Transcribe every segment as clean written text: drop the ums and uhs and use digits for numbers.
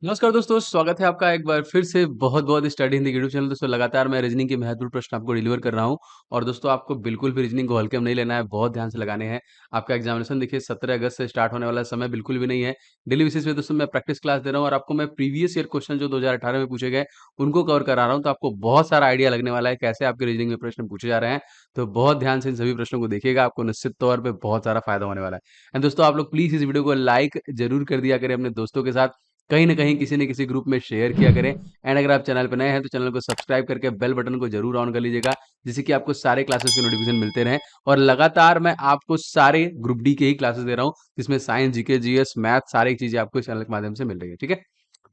नमस्कार दोस्तों, स्वागत है आपका एक बार फिर से बहुत-बहुत स्टडी हिंदी यूट्यूब चैनल। दोस्तों लगातार मैं रीजनिंग के महत्वपूर्ण प्रश्न आपको डिलीवर कर रहा हूँ और दोस्तों आपको बिल्कुल भी रीजनिंग को हल्के में नहीं लेना है, बहुत ध्यान से लगाने हैं। आपका एग्जामिनेशन देखिए 17 अगस्त से स्टार्ट होने वाला है, समय बिल्कुल भी नहीं है। डेली बेसिस पे दोस्तों मैं प्रैक्टिस क्लास दे रहा हूँ और आपको मैं प्रीवियस ईयर क्वेश्चन जो 2018 में पूछे गए, उनको कवर करा रहा हूँ, तो आपको बहुत सारा आइडिया लगने वाला है कैसे आपके रीजनिंग में प्रश्न पूछे जा रहे हैं। तो बहुत ध्यान से इन सभी प्रश्नों को देखिएगा, आपको निश्चित तौर पे बहुत सारा फायदा होने वाला है। एंड दोस्तों आप लोग प्लीज़ इस वीडियो को लाइक ज़रूर कर दिया करें अपने दोस्तों के साथ। कहीं न कहीं किसी न किसी ग्रुप में शेयर किया करें एंड अगर आप चैनल पे नए हैं तो चैनल को सब्सक्राइब करके बेल बटन को ज़रूर ऑन कर लीजिएगा, जिससे कि आपको सारे क्लासेस के नोटिफिकेशन मिलते रहें और लगातार मैं आपको सारे ग्रुप डी के ही क्लासेस दे रहा हूँ, जिसमें साइंस, जीके, जीएस, मैथ सारी चीज़ें आपको इस चैनल के माध्यम से मिल रही है, ठीक है?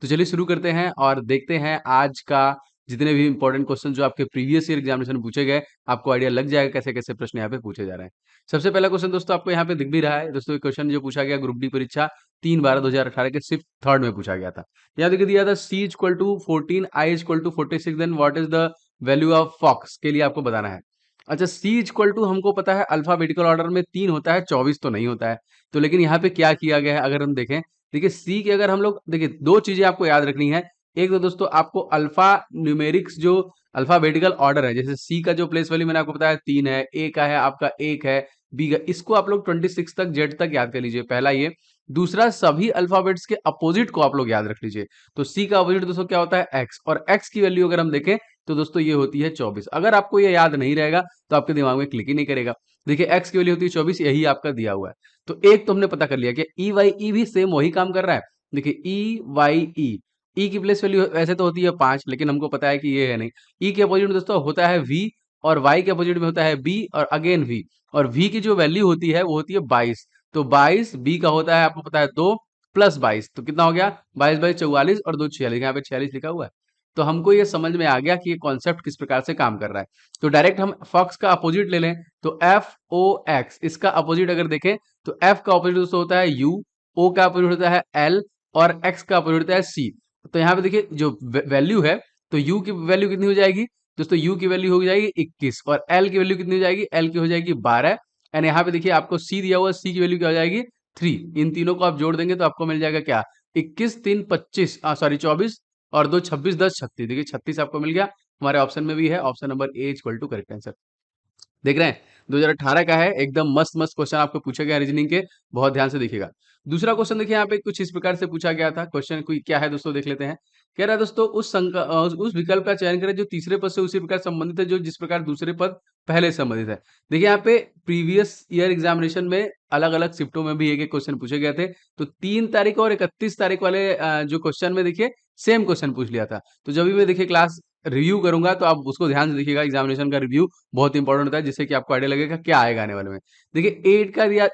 तो चलिए शुरू करते हैं और देखते हैं आज का जितने भी इंपॉर्टेंट क्वेश्चन जो आपके प्रीवियस ईयर एग्जामिनेशन में पूछे गए, आपको आइडिया लग जाएगा कैसे-कैसे प्रश्न यहाँ पे पूछे जा रहे हैं। सबसे पहला क्वेश्चन दोस्तों आपको यहाँ पे दिख भी रहा है। दोस्तों ये क्वेश्चन जो पूछा गया ग्रुप डी परीक्षा 3/12/2018 के सिर्फ थर्ड में पूछा गया था। यहाँ देखिए दिया था C equal to 14, I equal to 46, then what is the value of fox के लिए आपको बताना है। अच्छा C इक्वल टू हमको पता है अल्फाबेटिकल ऑर्डर में 3 होता है, 24 तो नहीं होता है। तो लेकिन यहाँ पे क्या किया गया है अगर हम देखें, देखिए C के अगर हम लोग देखिए 2 चीजें आपको याद रखनी है। एक तो दोस्तों आपको अल्फा न्यूमेरिक्स जो अल्फाबेटिकल ऑर्डर है, जैसे C का जो प्लेस वैल्यू मैंने आपको बताया 3 है, A का है आपका 1 है, B का, इसको आप लोग 26 तक Z तक याद कर लीजिए, पहला ये। दूसरा सभी अल्फाबेट्स के अपोजिट को आप लोग याद रख लीजिए। तो C का अपोजिट दोस्तों क्या होता है X, और X की वैल्यू अगर हम देखें तो दोस्तों ये होती है 24। अगर आपको ये याद नहीं रहेगा तो आपके दिमाग में क्लिक ही नहीं करेगा। देखिए X की वैल्यू होती है 24, यही आपका दिया हुआ है। तो एक तो हमने पता कर लिया कि ई वाई ई भी सेम वही काम कर रहा है। देखिए ई वाई ई की प्लेस वैल्यू वैसे तो होती है 5, लेकिन हमको पता है कि ये है नहीं। ई के अपोजिट में दोस्तों होता है V, और Y के अपोजिट में होता है B और अगेन V, और V की जो वैल्यू होती है वो होती है 22। तो 22 B का होता है आपको पता है 2 प्लस 22, तो कितना हो गया 22 बाई 44 और 2 46, यहाँ पे 46 लिखा हुआ है। तो हमको ये समझ में आ गया कि ये कॉन्सेप्ट किस प्रकार से काम कर रहा है। तो डायरेक्ट हम फॉक्स का अपोजिट ले लें, तो एफ ओ एक्स, इसका अपोजिट अगर देखें तो एफ का अपोजिट दोस्तों होता है यू, ओ का अपोजिट होता है एल, और एक्स का अपोजिट होता है सी। तो यहाँ पे देखिए जो वैल्यू है, तो यू की वैल्यू कितनी हो जाएगी दोस्तों, यू की वैल्यू हो जाएगी 21, और एल की वैल्यू कितनी हो जाएगी, एल की हो जाएगी 12। एंड यहाँ पे देखिए आपको सी दिया हुआ है, सी की वैल्यू क्या हो जाएगी 3। इन तीनों को आप जोड़ देंगे तो आपको मिल जाएगा क्या 21 3 25 सॉरी 24 और 2 26 10 36, देखिए 36 आपको मिल गया। हमारे ऑप्शन में भी है, option number A equal to correct answer. देख रहे हैं 2018 का है, एकदम मस्त मस्त क्वेश्चन आपको पूछे गए रीजनिंग के, बहुत ध्यान से देखिएगा। दूसरा क्वेश्चन देखिए यहाँ पे कुछ इस प्रकार से पूछा गया था। क्वेश्चन कोई क्या है दोस्तों देख लेते हैं। कह रहा है दोस्तों उस विकल्प का चयन करें जो तीसरे पद से उसी प्रकार संबंधित है जो जिस प्रकार दूसरे पद पहले से संबंधित है। देखिए यहाँ पे प्रीवियस ईयर एग्जामिनेशन में अलग अलग शिफ्टों में भी एक एक क्वेश्चन पूछे गए थे। तो 3 तारीख और 31 तारीख वाले जो क्वेश्चन में देखिए सेम क्वेश्चन पूछ लिया था। तो जब भी मैं देखिए क्लास रिव्यू करूंगा तो आप उसको ध्यान से देखिएगा। एग्जामिनेशन का रिव्यू बहुत इंपॉर्टेंट होता है, जिससे कि आपको आइडिया लगेगा क्या आएगा आने वाले में। देखिए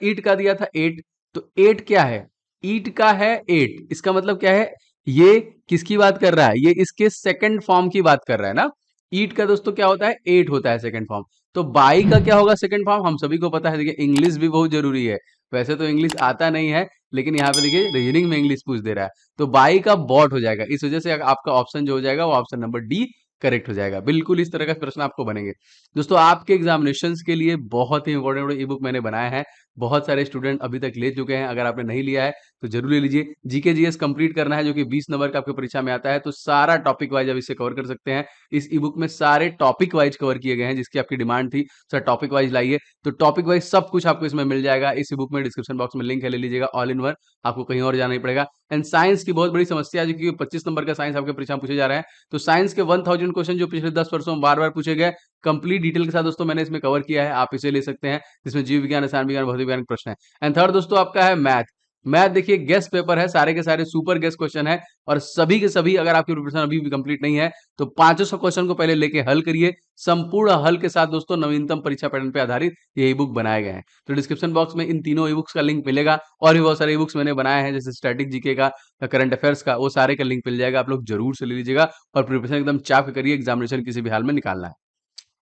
ईट का दिया था 8, तो 8 क्या है, ईट का है 8, इसका मतलब क्या है, ये किसकी बात कर रहा है, ये इसके सेकंड फॉर्म की बात कर रहा है ना। ईट का दोस्तों क्या होता है 8 होता है सेकंड फॉर्म। तो बाई का क्या होगा सेकंड फॉर्म, हम सभी को पता है। देखिए इंग्लिश भी बहुत जरूरी है, वैसे तो इंग्लिश आता नहीं है, लेकिन यहाँ पे देखिए रीजनिंग में इंग्लिश पूछ दे रहा है। तो बाई का बॉट हो जाएगा, इस वजह से आपका ऑप्शन जो हो जाएगा वो ऑप्शन नंबर डी करेक्ट हो जाएगा। बिल्कुल इस तरह का प्रश्न आपको बनेंगे दोस्तों। आपके एग्जामिनेशंस के लिए बहुत ही इंपॉर्टेंट ई बुक मैंने बनाया है, बहुत सारे स्टूडेंट अभी तक ले चुके हैं। अगर आपने नहीं लिया है तो जरूर ले लीजिए। जीके जीएस कंप्लीट करना है जो कि 20 नंबर का आपकी परीक्षा में आता है, तो सारा टॉपिक वाइज अब इससे कवर कर सकते हैं। इस ई बुक में सारे टॉपिक वाइज कवर किए गए हैं, जिसकी आपकी डिमांड थी सर टॉपिक वाइज लाइए, तो टॉपिक वाइज सब कुछ आपको इसमें मिल जाएगा। इस ई बुक में डिस्क्रिप्शन बॉक्स में लिंक है, ले लीजिएगा, ऑल इन वन, आपको कहीं और जाना नहीं पड़ेगा। एंड साइंस की बहुत बड़ी समस्या है, जो कि 25 नंबर का साइंस आपके परीक्षा में पूछे जा रहे हैं। तो साइंस के 1000 क्वेश्चन जो पिछले 10 वर्षों में बार बार पूछे गए, कंप्लीट डिटेल के साथ दोस्तों मैंने इसमें कवर किया है, आप इसे ले सकते हैं, जिसमें जीव विज्ञान, रसायन विज्ञान, भौतिक विज्ञान के प्रश्न है। एंड थर्ड दोस्तों आपका है मैथ। मैथ देखिए गेस्ट पेपर है, सारे के सारे सुपर गेस्ट क्वेश्चन है, और सभी के सभी अगर आपकी प्रिपरेशन अभी भी कंप्लीट नहीं है तो 500 क्वेश्चन को पहले लेके हल करिए, संपूर्ण हल के साथ दोस्तों नवीनतम परीक्षा पैटर्न पे आधारित ये ई बुक बनाए गए हैं। तो डिस्क्रिप्शन बॉक्स में इन तीनों ई बुक्स का लिंक मिलेगा, और भी बहुत सारे ई बुक्स मैंने बनाए हैं जैसे स्टैटिक जीके का, करंट अफेयर्स का, वो सारे का लिंक मिल जाएगा, आप लोग जरूर से ले लीजिएगा और प्रिपरेशन एकदम चाप के करिए, एग्जामिनेशन किसी भी हाल में निकालना है।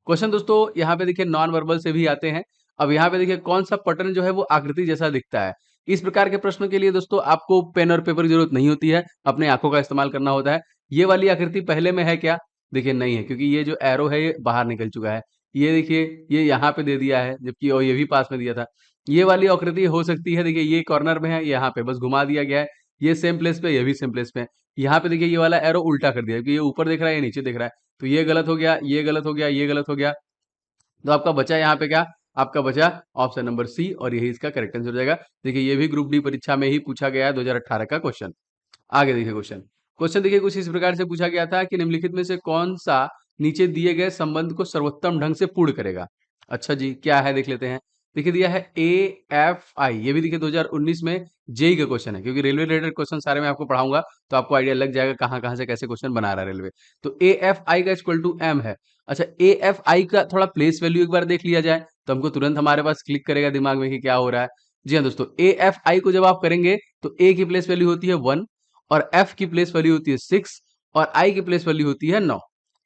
क्वेश्चन दोस्तों यहाँ पे देखिए नॉन वर्बल से भी आते हैं। अब यहाँ पे देखिए कौन सा पैटर्न जो है वो आकृति जैसा दिखता है। इस प्रकार के प्रश्नों के लिए दोस्तों आपको पेन और पेपर की जरूरत नहीं होती है, अपने आंखों का इस्तेमाल करना होता है। ये वाली आकृति पहले में है क्या, देखिए नहीं है, क्योंकि ये जो एरो है ये बाहर निकल चुका है। ये देखिए ये यहाँ पे दे दिया है, जबकि और ये भी पास में दिया था। ये वाली आकृति हो सकती है, देखिए ये कॉर्नर में है, यहाँ पे बस घुमा दिया गया है। ये सेम प्लेस पे, ये भी सेम प्लेस पे है। यहाँ पे देखिए ये वाला एरो उल्टा कर दिया क्योंकि ये ऊपर देख रहा है, ये नीचे देख रहा है, तो ये गलत हो गया, ये गलत हो गया, ये गलत हो गया। तो आपका बचा यहाँ पे क्या, आपका बचा ऑप्शन नंबर सी, और यही इसका करेक्ट आंसर हो जाएगा। देखिए ये भी ग्रुप डी परीक्षा में ही पूछा गया है 2018 का क्वेश्चन। आगे देखिए क्वेश्चन। क्वेश्चन देखिए कुछ इस प्रकार से पूछा गया था कि निम्नलिखित में से कौन सा नीचे दिए गए संबंध को सर्वोत्तम ढंग से पूर्ण करेगा। अच्छा जी, क्या है देख लेते हैं। देखिए दिया है AFI, ये भी देखिए 2019 में जेई का क्वेश्चन है, क्योंकि रेलवे रिलेटेड क्वेश्चन सारे मैं आपको पढ़ाऊंगा तो आपको आइडिया लग जाएगा कहाँ कहाँ से कैसे क्वेश्चन बना रहा है रेलवे। तो AFI का इक्वल टू M है। अच्छा, AFI का थोड़ा प्लेस वैल्यू एक बार देख लिया जाए तो हमको तुरंत हमारे पास क्लिक करेगा दिमाग में कि क्या हो रहा है। जी हाँ दोस्तों, AFI को जब आप करेंगे तो A की प्लेस वैल्यू होती है 1, और F की प्लेस वैल्यू होती है 6, और I की प्लेस वैल्यू होती है 9।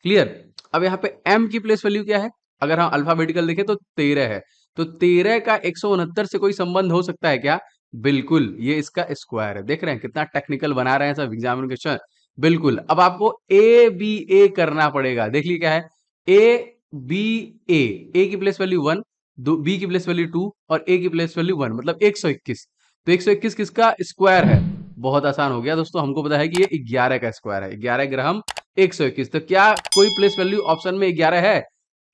क्लियर। अब यहाँ पे M की प्लेस वैल्यू क्या है, अगर हम अल्फाबेटिकल देखें तो 13 है। तो 13 का 169 से कोई संबंध हो सकता है क्या? बिल्कुल, ये इसका स्क्वायर है। देख रहे हैं कितना टेक्निकल बना रहे हैं सब एग्जामिनेशन। बिल्कुल। अब आपको ABA करना पड़ेगा। देख लीजिए क्या है, ABA। A की प्लेस वैल्यू 1, B की प्लेस वैल्यू 2, और A की प्लेस वैल्यू 1, मतलब 121। तो 121 किसका स्क्वायर है? बहुत आसान हो गया दोस्तों, हमको पता है कि ये 11 का स्क्वायर है। 11 ग्राम 121। तो क्या कोई प्लेस वैल्यू ऑप्शन में 11 है?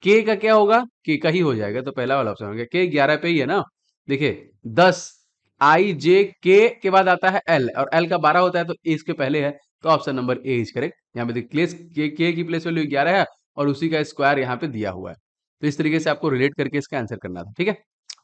के का क्या होगा? के का ही हो जाएगा, तो पहला वाला ऑप्शन हो गया। के 11 पे ही है ना। देखिए 10 IJ के बाद आता है L, और L का 12 होता है तो A इसके पहले है, तो option number A is correct. यहाँ पे देखिए के की प्लेस वैल्यू 11 है और उसी का स्क्वायर यहाँ पे दिया हुआ है। तो इस तरीके से आपको रिलेट करके इसका आंसर करना था। ठीक है,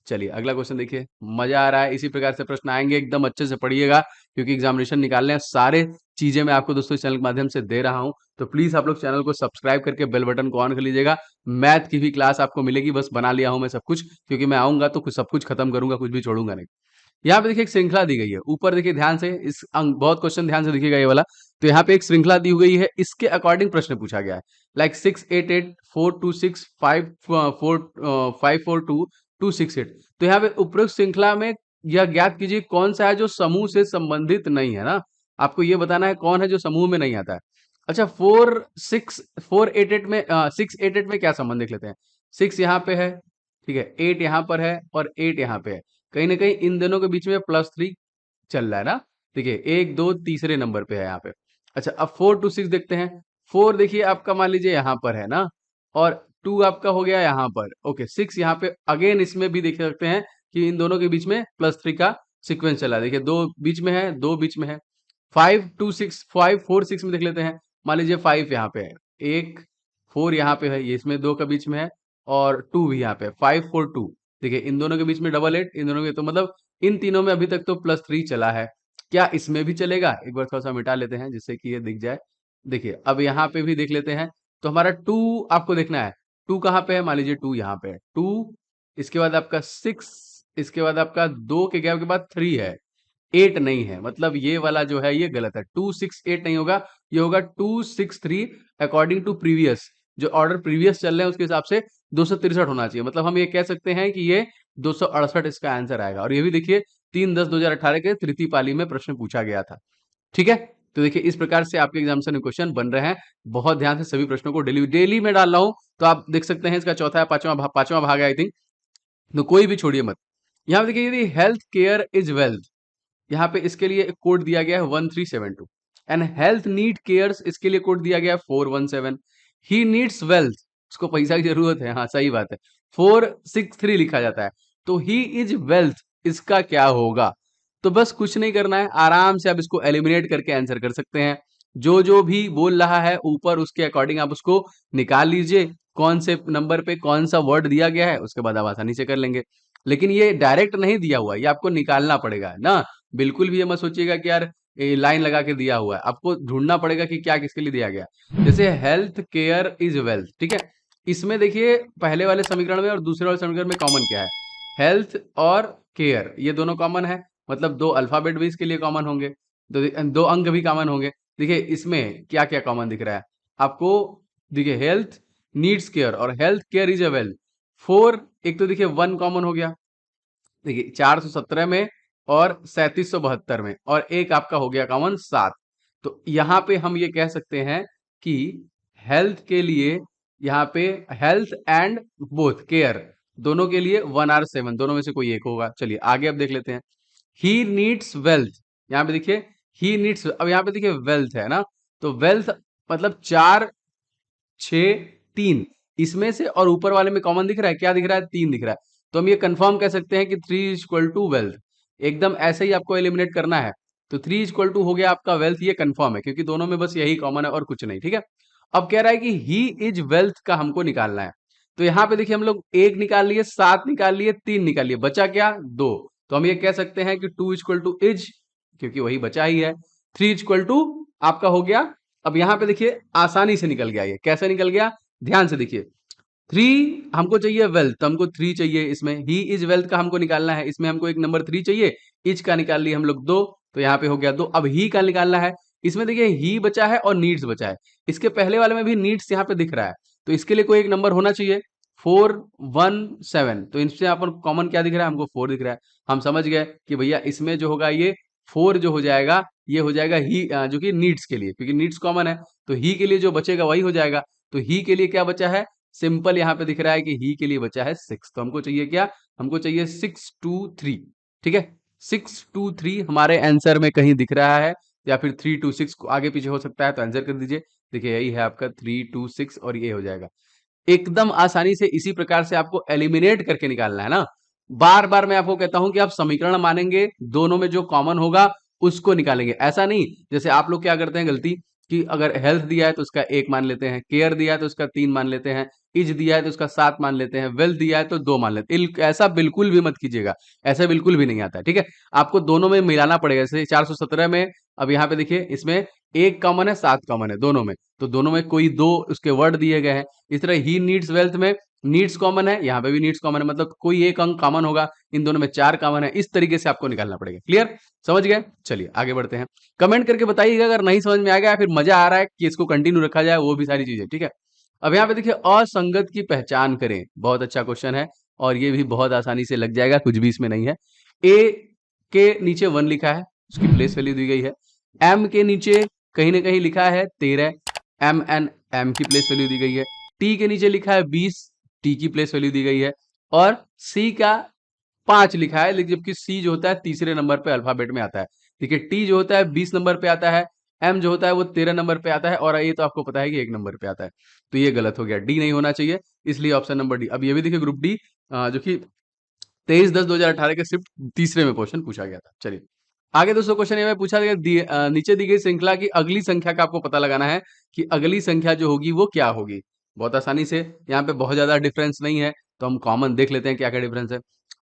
चलिए अगला क्वेश्चन देखिए। मजा आ रहा है, इसी प्रकार से प्रश्न आएंगे, एकदम अच्छे से पढ़िएगा क्योंकि एग्जामिनेशन निकालने हैं। सारे चीजें मैं आपको दोस्तों इस चैनल के माध्यम से दे रहा हूं, तो प्लीज आप लोग चैनल को सब्सक्राइब करके बेल बटन को ऑन कर लीजिएगा। मैथ की भी क्लास आपको मिलेगी, बस बना लिया हूं मैं सब कुछ, क्योंकि मैं आऊंगा तो कुछ सब कुछ खत्म करूंगा, कुछ भी छोड़ूंगा नहीं। यहाँ पे देखिए एक श्रृंखला दी गई है, ऊपर देखिए ध्यान से, इस अंक बहुत क्वेश्चन ध्यान से देखिएगा ये वाला। तो यहाँ पे एक श्रृंखला दी हुई है, इसके अकॉर्डिंग प्रश्न पूछा गया है। लाइक 688 426 542 268। तो यहाँ पे उपरोक्त श्रृंखला में यह ज्ञात कीजिए कौन सा है जो समूह से संबंधित नहीं है ना। आपको ये बताना है कौन है जो समूह में नहीं आता है। अच्छा, 688 में क्या संबंध देख लेते हैं। 6 यहाँ पे है, ठीक है, 8 यहाँ पर है, और 8 यहाँ पे है। कहीं ना कहीं इन दोनों के बीच में +3 चल रहा है ना। देखिए 1 2 तीसरे नंबर पे है यहाँ पे। अच्छा, अब 4 to 6 देखते हैं। 4 देखिए आपका मान लीजिए यहाँ पर है ना, और 2 आपका हो गया यहाँ पर। ओके, 6 यहाँ पे अगेन, इसमें भी देख सकते हैं कि इन दोनों के बीच में +3 का सीक्वेंस चला है। देखिए 2 बीच में है, 2 बीच में है। 5 2 6 5 4 6 में देख लेते हैं। मान लीजिए 5 यहाँ पे है, 1 4 यहाँ पे है, ये इसमें 2 का बीच में है, और 2 भी यहाँ पे है। 5 4 2। देखिए इन दोनों के बीच में डबल 8, इन दोनों के, तो मतलब इन तीनों में अभी तक तो +3 चला है। क्या इसमें भी चलेगा? एक बार थोड़ा सा मिटा लेते हैं जिससे कि ये दिख जाए। देखिए अब यहाँ पे भी देख लेते हैं। तो हमारा 2 आपको देखना है। 2 कहाँ पे है? मान लीजिए 2 यहाँ पे है। 2, इसके बाद आपका 6, इसके बाद आपका 2 के गैप के बाद 3 है, 8 नहीं है। मतलब ये वाला जो है ये गलत है। 2 6 8 नहीं होगा, ये होगा 2 6 3 अकॉर्डिंग टू प्रीवियस। जो ऑर्डर प्रीवियस चल रहे हैं उसके हिसाब से 263 होना चाहिए। मतलब हम ये कह सकते हैं कि ये 268 इसका आंसर आएगा। और ये भी देखिए 3/10/2018 के तृतीय पाली में प्रश्न पूछा गया था। ठीक है, तो देखिए इस प्रकार से आपके एग्जामिनेशन में क्वेश्चन बन रहे हैं। बहुत ध्यान से सभी प्रश्नों को डेली डेली में डाल रहा हूं, तो आप देख सकते हैं इसका चौथा या पांचवा भाग है आई थिंक। तो कोई भी छोड़िए मत। यहाँ पे देखिए यदि हेल्थ केयर इज वेल्थ, यहाँ पे इसके लिए एक कोड दिया गया है 1372, एंड हेल्थ नीड केयर्स, इसके लिए कोड दिया गया है 417। ही नीड्स वेल्थ, उसको पैसा की जरूरत है, हाँ सही बात है, 463 लिखा जाता है। तो ही इज वेल्थ, इसका क्या होगा? तो बस कुछ नहीं करना है, आराम से आप इसको एलिमिनेट करके आंसर कर सकते हैं। जो जो भी बोल रहा है ऊपर उसके अकॉर्डिंग आप उसको निकाल लीजिए, कौन से नंबर पे कौन सा वर्ड दिया गया है, उसके बाद आप आसानी से कर लेंगे। लेकिन ये डायरेक्ट नहीं दिया हुआ है, ये आपको निकालना पड़ेगा ना। बिल्कुल भी ये मत सोचिएगा कि यार ये लाइन लगा के दिया हुआ है, आपको ढूंढना पड़ेगा कि क्या किसके लिए दिया गया। जैसे हेल्थ केयर इज वेल्थ, ठीक है, इसमें देखिए पहले वाले समीकरण में और दूसरे वाले समीकरण में कॉमन क्या है? हेल्थ और केयर ये दोनों कॉमन है, मतलब 2 अल्फाबेट भी इसके लिए कॉमन होंगे, दो अंक भी कॉमन होंगे। देखिए इसमें क्या क्या कॉमन दिख रहा है आपको। देखिए हेल्थ नीड्स केयर और health care is a wealth. 4, एक तो देखिए 1 कॉमन हो गया, देखिए 417 में और 3772 में, और एक आपका हो गया कॉमन 7। तो यहाँ पे हम ये कह सकते हैं कि हेल्थ के लिए यहाँ पे हेल्थ एंड बोथ केयर दोनों के लिए 1 और 7 दोनों में से कोई एक होगा। चलिए आगे अब देख लेते हैं। ही नीड्स वेल्थ, यहाँ पे देखिए ही नीड्स, अब यहाँ पे देखिए वेल्थ है ना, तो वेल्थ मतलब 4 6 3, इसमें से और ऊपर वाले में कॉमन दिख रहा है, क्या दिख रहा है, 3 दिख रहा है। तो हम ये कंफर्म कह सकते हैं कि 3 इज इक्वल टू वेल्थ। एकदम ऐसे ही आपको एलिमिनेट करना है, तो 3 इज इक्वल टू हो गया आपका वेल्थ, ये कंफर्म है क्योंकि दोनों में बस यही कॉमन है और कुछ नहीं, ठीक है। अब कह रहा है कि ही इज वेल्थ का हमको निकालना है, तो यहाँ पे देखिए हम लोग 1 निकाल लिए, 7 निकाल लिए, 3 निकाल लिए, बचा क्या, 2। तो हम ये कह सकते हैं कि 2 इज इक्वल टू इज, क्योंकि वही बचा ही है। 3 इज इक्वल टू आपका हो गया। अब यहाँ पे देखिए आसानी से निकल गया, ये कैसे निकल गया, ध्यान से देखिए। 3 हमको चाहिए वेल्थ, तो हमको 3 चाहिए इसमें, ही इज वेल्थ का हमको निकालना है, इसमें हमको एक नंबर 3 चाहिए, इज का निकाल लिए हम लोग 2, तो यहाँ पे हो गया 2। अब ही का निकालना है, इसमें देखिए ही बचा है और नीड्स बचा है, इसके पहले वाले में भी नीड्स यहाँ पे दिख रहा है, तो इसके लिए कोई एक नंबर होना चाहिए। 4 1 7, तो इनसे अपन कॉमन क्या दिख रहा है, हमको 4 दिख रहा है। हम समझ गए कि भैया इसमें जो होगा ये 4 जो हो जाएगा, ये हो जाएगा ही, जो कि नीड्स के लिए, क्योंकि नीड्स कॉमन है, तो ही के लिए जो बचेगा वही हो जाएगा। तो ही के लिए क्या बचा है, सिंपल यहाँ पे दिख रहा है कि ही के लिए बचा है 6, तो हमको चाहिए क्या, हमको चाहिए 6 2 3, ठीक है। 6 2 3 हमारे आंसर में कहीं दिख रहा है, या फिर 3 2 6 को आगे पीछे हो सकता है, तो आंसर कर दीजिए। देखिए यही है आपका 3 2 6 और ये हो जाएगा। एकदम आसानी से इसी प्रकार से आपको एलिमिनेट करके निकालना है ना। बार बार मैं आपको कहता हूं कि आप समीकरण मानेंगे, दोनों में जो कॉमन होगा उसको निकालेंगे, ऐसा नहीं जैसे आप लोग क्या करते हैं गलती, कि अगर हेल्थ दिया है तो उसका 1 मान लेते हैं, केयर दिया है तो उसका 3 मान लेते हैं, इज दिया है तो उसका 7 मान लेते हैं, वेल्थ दिया है तो 2 मान लेते हैं। ऐसा बिल्कुल भी मत कीजिएगा, ऐसा बिल्कुल भी नहीं आता है, ठीक है। आपको दोनों में मिलाना पड़ेगा, जैसे 417 में, अब यहाँ पे देखिए इसमें 1 कॉमन है, 7 कॉमन है दोनों में, तो दोनों में कोई 2 उसके वर्ड दिए गए हैं। इस तरह ही नीड्स वेल्थ में नीड्स कॉमन है, यहाँ पे भी नीड्स कॉमन है, मतलब कोई एक अंक कॉमन होगा, इन दोनों में 4 कॉमन है, इस तरीके से आपको निकालना पड़ेगा। क्लियर, समझ गए। चलिए आगे बढ़ते हैं, कमेंट करके बताइएगा अगर नहीं समझ में आ गया, फिर मजा आ रहा है कि इसको कंटिन्यू रखा जाए, वो भी सारी चीजें, ठीक है। अब यहाँ पे देखिए असंगत की पहचान करें, बहुत अच्छा क्वेश्चन है, और ये भी बहुत आसानी से लग जाएगा, कुछ भी इसमें नहीं है। ए के नीचे 1 लिखा है, उसकी प्लेस वैल्यू दी गई है। एम के नीचे कहीं ना कहीं लिखा है 13, एम एन, एम की प्लेस वैल्यू दी गई है। टी के नीचे लिखा है 20, टी की प्लेस वैल्यू दी गई है। और सी का 5 लिखा है, लेकिन जबकि सी जो होता है तीसरे नंबर पे अल्फाबेट में आता है। देखिए टी जो होता है 20 नंबर पे आता है, एम जो होता है वो 13 नंबर पे आता है, और ये तो आपको पता है कि 1 नंबर पे आता है, तो ये गलत हो गया, डी नहीं होना चाहिए, इसलिए ऑप्शन नंबर डी। अब ये भी देखिए ग्रुप डी, जो कि 23/10/2018 के सिर्फ तीसरे में क्वेश्चन पूछा गया था। चलिए आगे दोस्तों, क्वेश्चन ये में पूछा गया, नीचे दी गई श्रृंखला की अगली संख्या का आपको पता लगाना है कि अगली संख्या जो होगी वो क्या होगी। बहुत आसानी से, यहाँ पे बहुत ज्यादा डिफरेंस नहीं है, तो हम कॉमन देख लेते हैं क्या क्या डिफरेंस है।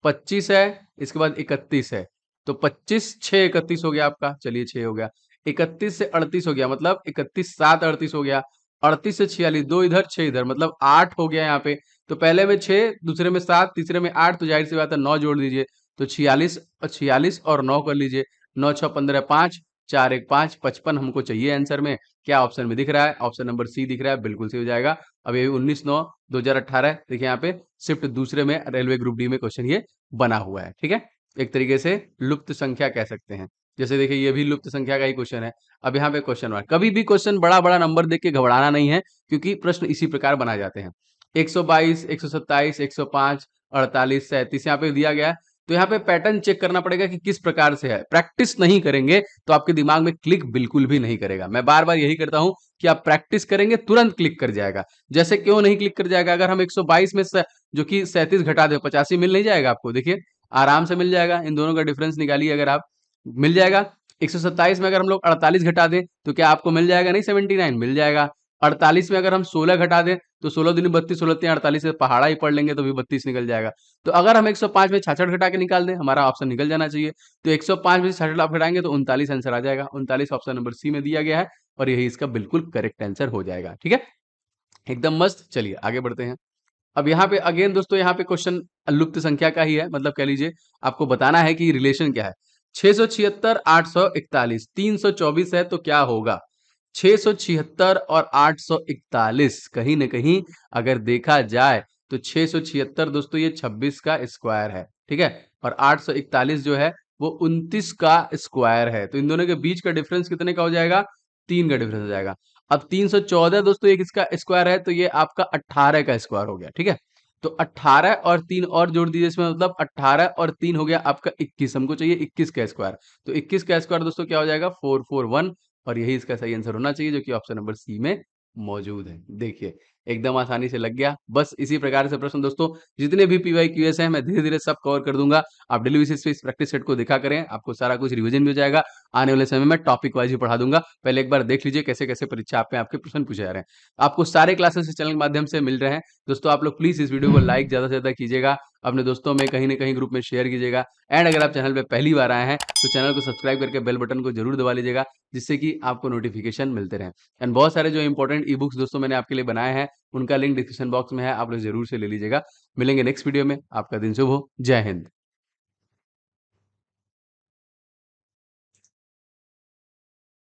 25 है, इसके बाद 31 है, तो 25 6 31 हो गया आपका, चलिए 6 हो गया। 31 से 38 हो गया, मतलब 31 7 38 हो गया। 38 से 46, 2 इधर 6 इधर, मतलब 8 हो गया यहाँ पे। तो पहले में 6, दूसरे में 7, तीसरे में 8, तो जाहिर सी बात है 9 जोड़ दीजिए, तो 46 और 9 कर लीजिए, 9 6 15 5, 4 1 5, 55 हमको चाहिए आंसर में। क्या ऑप्शन में दिख रहा है, ऑप्शन नंबर सी दिख रहा है, बिल्कुल सही हो जाएगा। अब ये 19/9/2018 देखिए यहाँ पे शिफ्ट दूसरे में रेलवे ग्रुप डी में क्वेश्चन ये बना हुआ है, ठीक है। एक तरीके से लुप्त संख्या कह सकते हैं, जैसे देखिए ये भी लुप्त संख्या का ही क्वेश्चन है। अब यहाँ पे क्वेश्चन मार्क, कभी भी क्वेश्चन बड़ा बड़ा नंबर देख के घबराना नहीं है, क्योंकि प्रश्न इसी प्रकार बनाए जाते हैं। 122 127 105 48 37 यहाँ पे दिया गया है, तो यहाँ पे पैटर्न चेक करना पड़ेगा कि किस प्रकार से है। प्रैक्टिस नहीं करेंगे तो आपके दिमाग में क्लिक बिल्कुल भी नहीं करेगा। मैं बार बार यही करता हूं कि आप प्रैक्टिस करेंगे तुरंत क्लिक कर जाएगा। जैसे क्यों नहीं क्लिक कर जाएगा, अगर हम 122 में से जो कि 37 घटा दे, 85 मिल नहीं जाएगा आपको, देखिए आराम से मिल जाएगा। इन दोनों का डिफरेंस निकालिए, अगर आप मिल जाएगा। 127 में अगर हम लोग 48 घटा दें तो क्या आपको मिल जाएगा, नहीं 79 मिल जाएगा। 48 में अगर हम 16 घटा दें तो 16 दूनी 32, 16 तीन 48 से पहाड़ा ही पढ़ लेंगे तो भी 32 निकल जाएगा। तो अगर हम 105 में 66 घटा के निकाल दें, हमारा ऑप्शन निकल जाना चाहिए। तो 105 में से 66 आप घटाएंगे तो 39 आंसर आ जाएगा। 39 ऑप्शन नंबर सी में दिया गया है, और यही इसका बिल्कुल करेक्ट आंसर हो जाएगा, ठीक है, एकदम मस्त। चलिए आगे बढ़ते हैं। अब यहाँ पे अगेन दोस्तों, यहाँ पे क्वेश्चन लुप्त संख्या का ही है, मतलब कह लीजिए आपको बताना है कि रिलेशन क्या है। 676 841 324 है, तो क्या होगा। 676 और 841 कहीं ना कहीं अगर देखा जाए तो 676 दोस्तों ये 26 का स्क्वायर है, ठीक है, और 841 जो है वो 29 का स्क्वायर है। तो इन दोनों के बीच का डिफरेंस कितने का हो जाएगा, 3 का डिफरेंस हो जाएगा। अब 314 दोस्तों एक इसका स्क्वायर है, तो ये आपका 18 का स्क्वायर हो गया, ठीक है। तो 18 और 3 और जोड़ दीजिए इसमें, मतलब 18 और 3 हो गया आपका 21। हमको चाहिए 21 का स्क्वायर। तो 21 का स्क्वायर दोस्तों क्या हो जाएगा? 441, और यही इसका सही आंसर होना चाहिए, जो कि ऑप्शन नंबर सी में मौजूद है। देखिए, एकदम आसानी से लग गया। बस इसी प्रकार से प्रश्न दोस्तों जितने भी पीवाईक्यूएस हैं मैं धीरे-धीरे सब कवर कर दूँगा। आप डेली बेसिस पे इस प्रैक्टिस सेट को देखा करें, आपको सारा कुछ रिवीजन भी हो जाएगा। आने वाले समय में टॉपिक वाइज़ भी पढ़ा दूँगा। पहले एक बार देख लीजिए कैसे-कैसे परीक्षा आप पे आपके प्रश्न पूछे जा रहे हैं। आपको सारे क्लासेस इस चैनल के माध्यम से मिल रहे हैं। दोस्तों आप लोग प्लीज़ इस वीडियो को लाइक ज़्यादा से ज़्यादा कीजिएगा, अपने दोस्तों में कहीं न कहीं ग्रुप में शेयर कीजिएगा, एंड अगर आप चैनल पे पहली बार आए हैं, तो चैनल को सब्सक्राइब करके बेल बटन को ज़रूर दबा लीजिएगा, जिससे कि आपको नोटिफ़िकेशन मिलते रहें। एंड बहुत सारे जो इंपॉर्टेंट ई-बुक्स दोस्तों मैंने आपके लिए बनाए हैं, उनका लिंक डिस्क्रिप्शन बॉक्स में है, आप लोग ज़रूर से ले लीजिएगा। मिलेंगे नेक्स्ट वीडियो में, आपका दिन शुभ हो। जय हिंद।